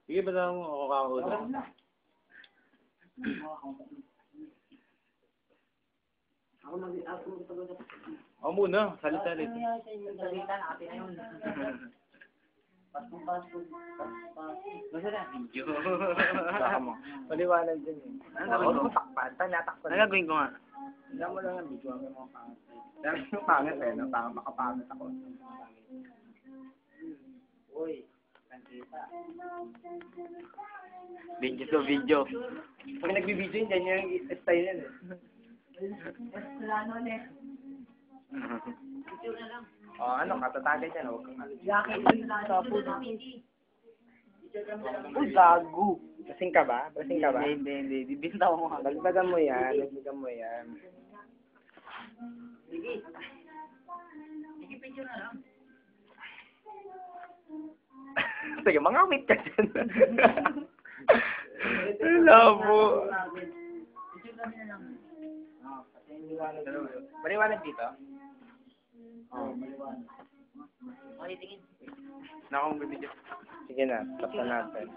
Sige, ba lang ako kakausap? Ako muna, salit-salit. Salita na, ate na yun. Basta na, video. Baka mo. Maliwanag din eh. Ano takpan? Tanatakpan. Ano gagawin ko nga? Hindi mo lang ang video. Ang mga pangit. Dahil yung pangit eh. No? Parang makapangit ako. Uy, kantita. Video to video. Pag nagbibideo yun, ganyan yung style yan eh. Wala no, ne. Picture na lang. Ano, katatagay dyan. Huwag kang alis. Yakin mo yung tapo na. Uy, gago. Lasing ka ba? Lasing ka ba? Hindi. Bibinta ko nga. Dagdagan mo yan. Dagdagan mo yan. Sige. Sige, picture na lang. Sige, mga wait ka dyan. Labo. Picture kami na lang. Maliwanag dito? Oo, maliwanag. Malitingin. Na akong bibidyo. Sige na, tapos na natin.